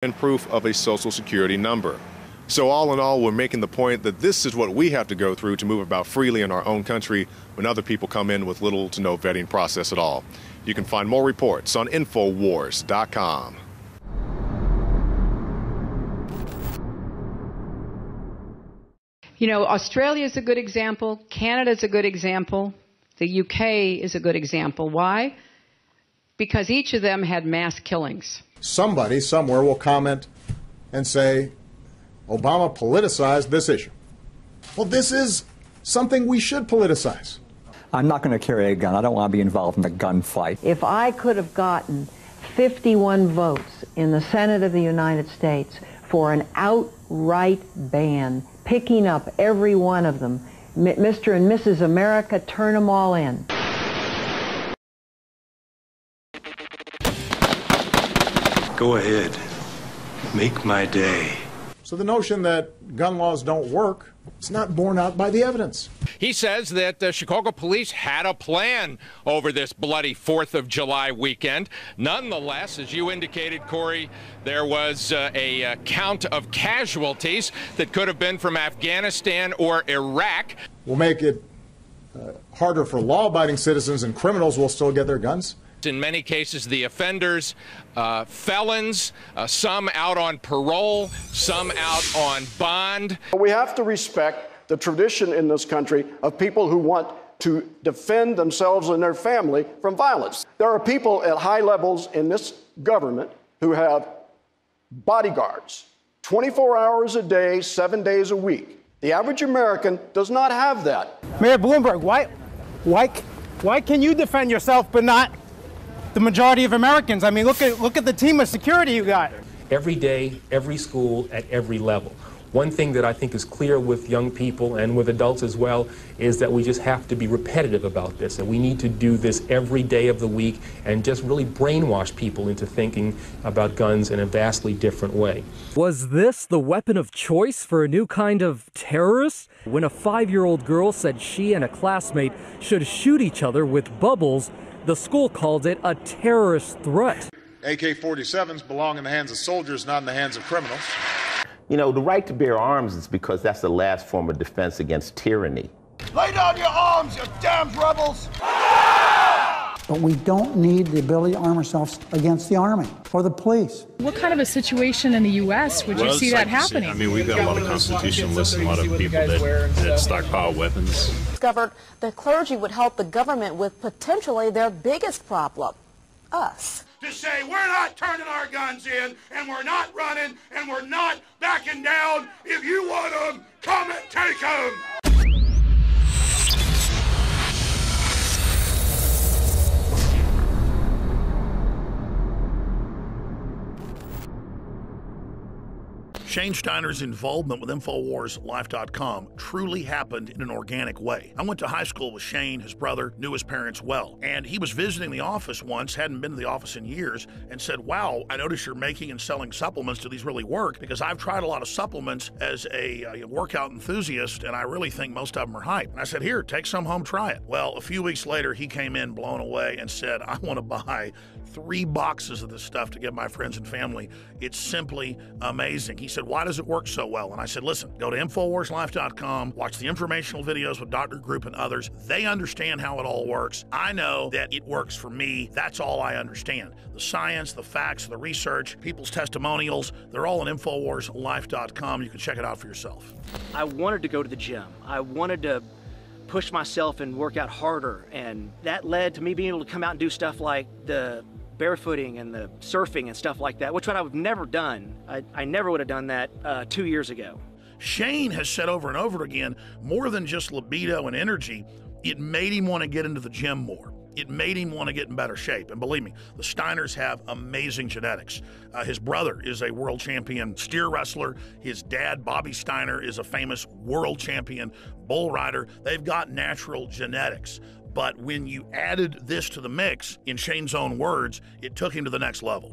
and proof of a Social Security number. So all in all, we're making the point that this is what we have to go through to move about freely in our own country when other people come in with little to no vetting process at all. You can find more reports on INFOWARS.com. You know, Australia is a good example. Canada is a good example. The UK is a good example. Why? Because each of them had mass killings. Somebody somewhere will comment and say, Obama politicized this issue. Well, this is something we should politicize. I'm not going to carry a gun. I don't want to be involved in a gunfight. If I could have gotten 51 votes in the Senate of the United States for an outright ban, picking up every one of them, Mr. and Mrs. America, turn them all in. Go ahead. Make my day. So the notion that gun laws don't work, it's not borne out by the evidence. He says that Chicago police had a plan over this bloody 4th of July weekend. Nonetheless, as you indicated, Corey, there was a count of casualties that could have been from Afghanistan or Iraq. We'll make it harder for law-abiding citizens, and criminals will still get their guns. In many cases, the offenders, felons, some out on parole, some out on bond. We have to respect the tradition in this country of people who want to defend themselves and their family from violence. There are people at high levels in this government who have bodyguards 24 hours a day, 7 days a week. The average American does not have that. Mayor Bloomberg, why can you defend yourself but not the majority of Americans? I mean, look at the team of security you got. Every day, every school, at every level. One thing that I think is clear with young people and with adults as well is that we just have to be repetitive about this, and we need to do this every day of the week and just really brainwash people into thinking about guns in a vastly different way. Was this the weapon of choice for a new kind of terrorist? When a 5-year-old girl said she and a classmate should shoot each other with bubbles, the school called it a terrorist threat. AK-47s belong in the hands of soldiers, not in the hands of criminals. You know, the right to bear arms is because that's the last form of defense against tyranny. Lay down your arms, you damn rebels! But we don't need the ability to arm ourselves against the Army or the police. What kind of a situation in the U.S. would you see that happening? I mean, we've got a lot of constitutionalists and a lot of people that stockpile weapons. Discovered the clergy would help the government with potentially their biggest problem, us. To say we're not turning our guns in, and we're not running, and we're not backing down. If you want them, come and take them. Shane Steiner's involvement with InfoWarsLife.com truly happened in an organic way. I went to high school with Shane, his brother, knew his parents well, and he was visiting the office once, hadn't been to the office in years, and said, wow, I notice you're making and selling supplements. Do these really work? Because I've tried a lot of supplements as a workout enthusiast, and I really think most of them are hype. And I said, here, take some home, try it. Well, a few weeks later, he came in blown away and said, I want to buy 3 boxes of this stuff to give my friends and family. It's simply amazing. He said, why does it work so well? And I said, listen, go to InfoWarsLife.com, watch the informational videos with Dr. Group and others. They understand how it all works. I know that it works for me. That's all I understand. The science, the facts, the research, people's testimonials, they're all on InfoWarsLife.com. You can check it out for yourself. I wanted to go to the gym. I wanted to push myself and work out harder, and that led to me being able to come out and do stuff like the barefooting and the surfing and stuff like that, which I've never done. I never would have done that 2 years ago. Shane has said over and over again, more than just libido and energy, it made him want to get into the gym more. It made him want to get in better shape. And believe me, the Steiners have amazing genetics. His brother is a world champion steer wrestler. His dad, Bobby Steiner, is a famous world champion bull rider. They've got natural genetics. But when you added this to the mix, in Shane's own words, it took him to the next level.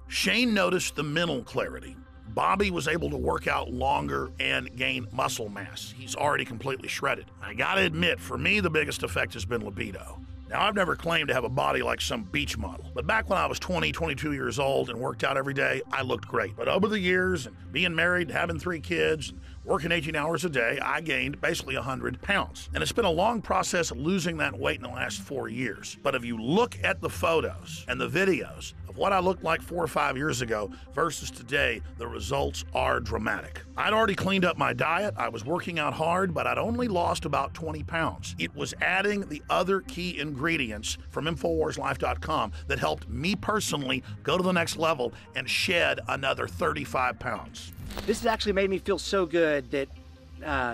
Shane noticed the mental clarity, Bobby was able to work out longer and gain muscle mass. He's already completely shredded. I gotta admit, for me, the biggest effect has been libido. Now, I've never claimed to have a body like some beach model, but back when I was 20, 22 years old and worked out every day, I looked great. But over the years, and being married, and having 3 kids, and working 18 hours a day, I gained basically 100 pounds. And it's been a long process losing that weight in the last 4 years. But if you look at the photos and the videos of what I looked like 4 or 5 years ago versus today, the results are dramatic. I'd already cleaned up my diet, I was working out hard, but I'd only lost about 20 pounds. It was adding the other key ingredients from InfoWarsLife.com that helped me personally go to the next level and shed another 35 pounds. This has actually made me feel so good that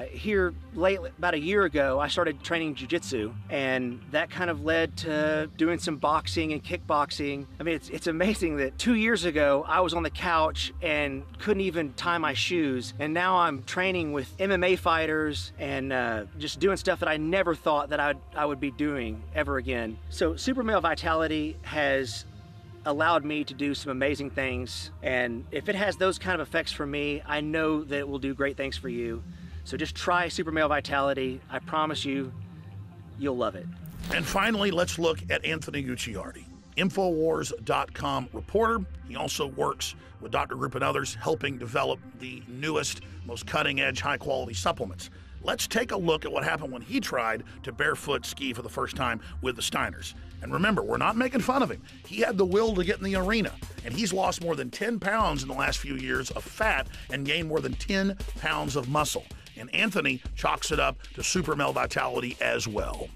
here lately, about a year ago, I started training jiu-jitsu, and that kind of led to doing some boxing and kickboxing. I mean, it's amazing that 2 years ago, I was on the couch and couldn't even tie my shoes, and now I'm training with MMA fighters and just doing stuff that I never thought that I would be doing ever again. So Super Male Vitality has allowed me to do some amazing things, and if it has those kind of effects for me, I know that it will do great things for you. So just try Super Male Vitality. I promise you, you'll love it. And finally, let's look at Anthony Gucciardi, InfoWars.com reporter. He also works with Dr. Group and others, helping develop the newest, most cutting-edge, high-quality supplements. Let's take a look at what happened when he tried to barefoot ski for the first time with the Steiners. And remember, we're not making fun of him. He had the will to get in the arena, and he's lost more than 10 pounds in the last few years of fat and gained more than 10 pounds of muscle. And Anthony chalks it up to Super Male Vitality as well.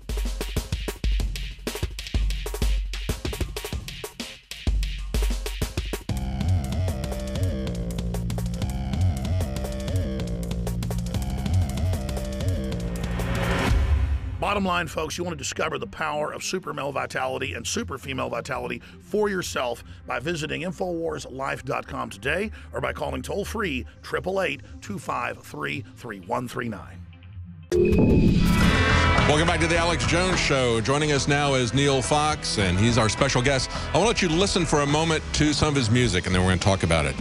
Bottom line, folks, you want to discover the power of Super Male Vitality and Super Female Vitality for yourself by visiting InfoWarsLife.com today or by calling toll-free 888-253-3139. Welcome back to the Alex Jones Show. Joining us now is Neil Fox, and he's our special guest. I want to let you listen for a moment to some of his music, and then we're going to talk about it.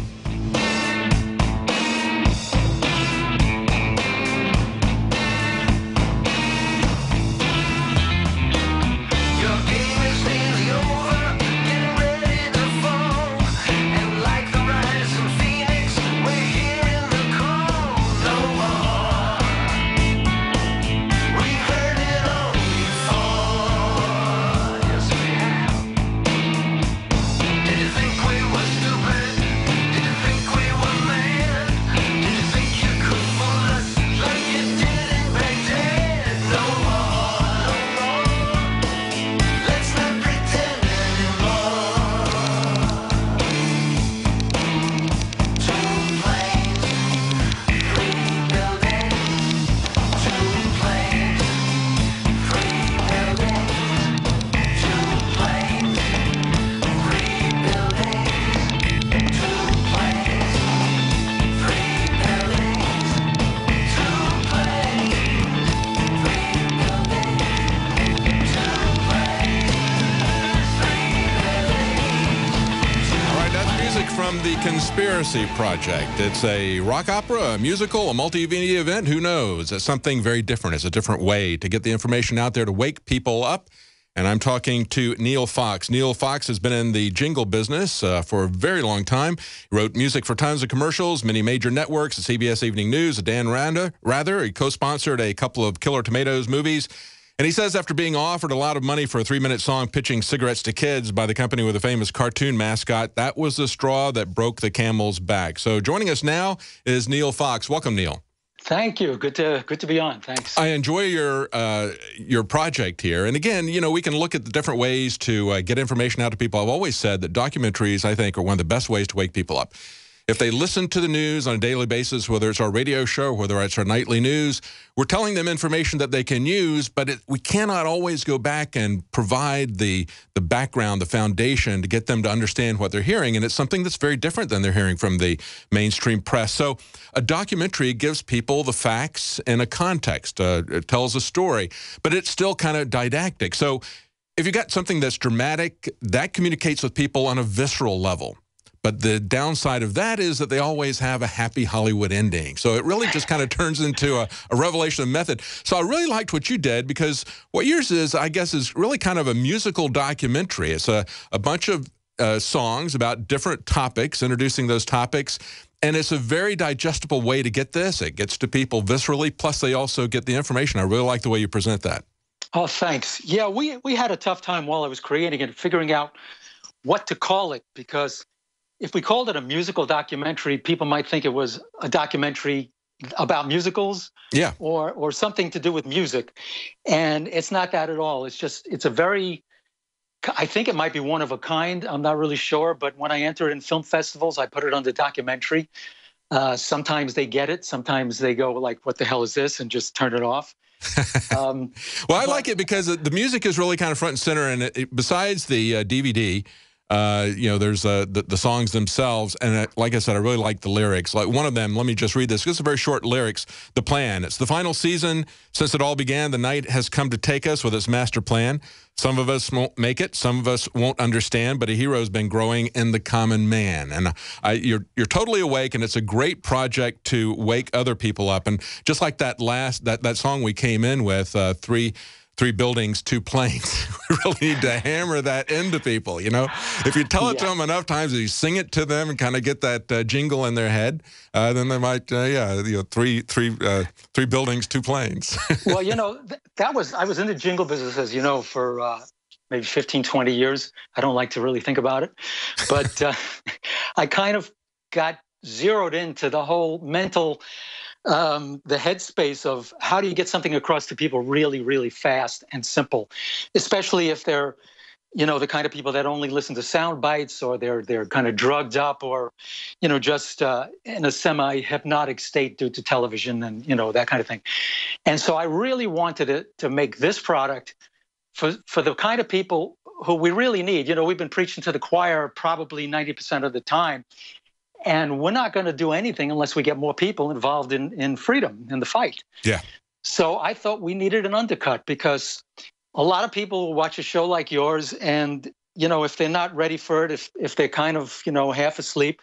The Conspiracy Project. It's a rock opera, a musical, a multimedia event. Who knows? It's something very different. It's a different way to get the information out there to wake people up. And I'm talking to Neil Fox. Neil Fox has been in the jingle business for a very long time. He wrote music for tons of commercials, many major networks, the CBS Evening News, Dan Rather. He co-sponsored a couple of Killer Tomatoes movies. And he says after being offered a lot of money for a 3-minute song pitching cigarettes to kids by the company with a famous cartoon mascot, that was the straw that broke the camel's back. So joining us now is Neil Fox. Welcome, Neil. Thank you. Good to be on. Thanks. I enjoy your project here. And again, you know, we can look at the different ways to get information out to people. I've always said that documentaries, I think, are one of the best ways to wake people up. If they listen to the news on a daily basis, whether it's our radio show, whether it's our nightly news, we're telling them information that they can use, but we cannot always go back and provide the background, the foundation to get them to understand what they're hearing. And it's something that's very different than they're hearing from the mainstream press. So a documentary gives people the facts in a context. It tells a story, but it's still kind of didactic. So if you got something that's dramatic, that communicates with people on a visceral level. But the downside of that is that they always have a happy Hollywood ending. So it really just kind of turns into a revelation of method. So I really liked what you did, because what yours is, I guess, is really kind of a musical documentary. It's a bunch of songs about different topics, introducing those topics. And it's a very digestible way to get this. It gets to people viscerally, plus they also get the information. I really like the way you present that. Oh, thanks. Yeah, we had a tough time while I was creating it, figuring out what to call it, because if we called it a musical documentary, people might think it was a documentary about musicals, yeah, or something to do with music. And it's not that at all. It's a very, I think it might be one of a kind. I'm not really sure. But when I enter it in film festivals, I put it under documentary. Sometimes they get it. Sometimes they go like, what the hell is this? And just turn it off. Well, I like it because the music is really kind of front and center. And besides the DVD, you know, there's the songs themselves, and like I said, I really like the lyrics. Like one of them, let me just read this. This is a very short lyrics. The plan. It's the final season since it all began. The night has come to take us with its master plan. Some of us won't make it. Some of us won't understand. But a hero's been growing in the common man. And you're totally awake, and it's a great project to wake other people up. And just like that that song we came in with, Three buildings, two planes. We really need to hammer that into people, you know? If you tell it to them enough times, if you sing it to them and kind of get that jingle in their head, then they might, three buildings, two planes. Well, you know, I was in the jingle business, as you know, for maybe 15, 20 years. I don't like to really think about it. But I kind of got zeroed into the whole mental the headspace of how do you get something across to people really, really fast and simple, especially if they're, you know, the kind of people that only listen to sound bites, or they're kind of drugged up, or, you know, just in a semi-hypnotic state due to television and, you know, that kind of thing. And so I really wanted to make this product for the kind of people who we really need. You know, we've been preaching to the choir probably 90% of the time. And we're not going to do anything unless we get more people involved in freedom, in the fight. Yeah. So I thought we needed an undercut, because a lot of people will watch a show like yours, and, you know, if they're not ready for it, if they're kind of, you know, half asleep,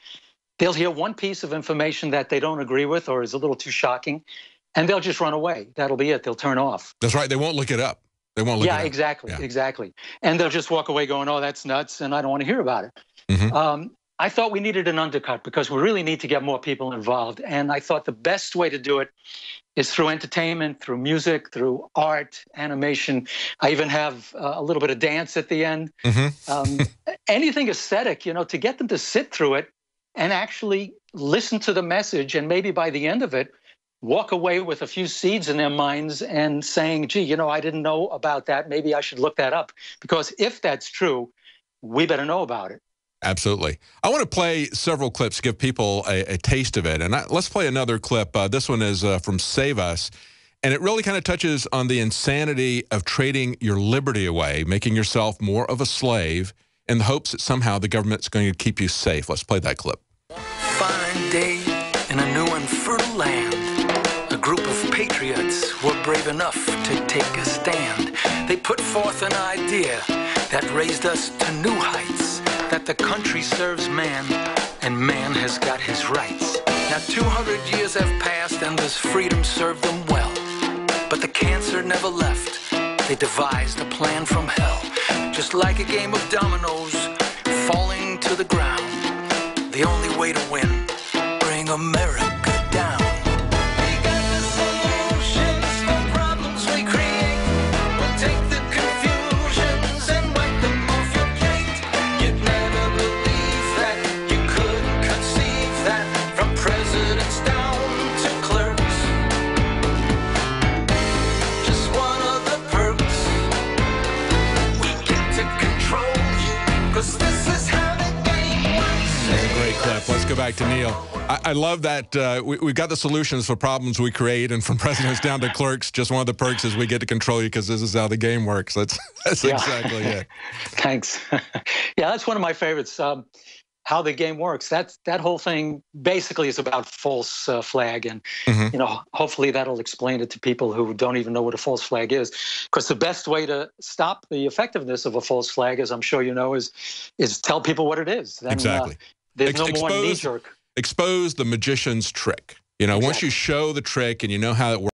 they'll hear one piece of information that they don't agree with or is a little too shocking, and they'll just run away. That'll be it. They'll turn off. That's right. They won't look it up. They won't look it up. Exactly. Yeah, exactly. And they'll just walk away going, oh, that's nuts, and I don't want to hear about it. Mm-hmm. I thought we needed an undercut, because we really need to get more people involved. And I thought the best way to do it is through entertainment, through music, through art, animation. I even have a little bit of dance at the end. Mm-hmm. Anything aesthetic, you know, to get them to sit through it and actually listen to the message, and maybe by the end of it, walk away with a few seeds in their minds and saying, gee, you know, I didn't know about that. Maybe I should look that up. Because if that's true, we better know about it. Absolutely. I want to play several clips to give people a taste of it. And let's play another clip. This one is from Save Us. And it really kind of touches on the insanity of trading your liberty away, making yourself more of a slave in the hopes that somehow the government's going to keep you safe. Let's play that clip. Fine day in a new and fertile land. A group of patriots were brave enough to take a stand. They put forth an idea that raised us to new heights. That the country serves man, and man has got his rights. Now 200 years have passed, and this freedom served them well. But the cancer never left. They devised a plan from hell. Just like a game of dominoes, falling to the ground. The only way to win, bring America down. We got the solutions for problems we create. We'll take the confusions and wipe them off your plate. You'd never believe that, you couldn't conceive that, from presidents down to clerks. Just one of the perks, we get to control you, 'cause this is how the game works. That's a great clip. Let's go back to Neil. I love that we've got the solutions for problems we create, and from presidents down to clerks, just one of the perks is we get to control you because this is how the game works. That's exactly it. Thanks. Yeah, that's one of my favorites. How the game works. That whole thing basically is about false flag, and you know, hopefully that'll explain it to people who don't even know what a false flag is. Because the best way to stop the effectiveness of a false flag, as I'm sure you know, is tell people what it is. Then, exactly. There's no more knee-jerk. Expose the magician's trick. You know, once you show the trick and you know how it works,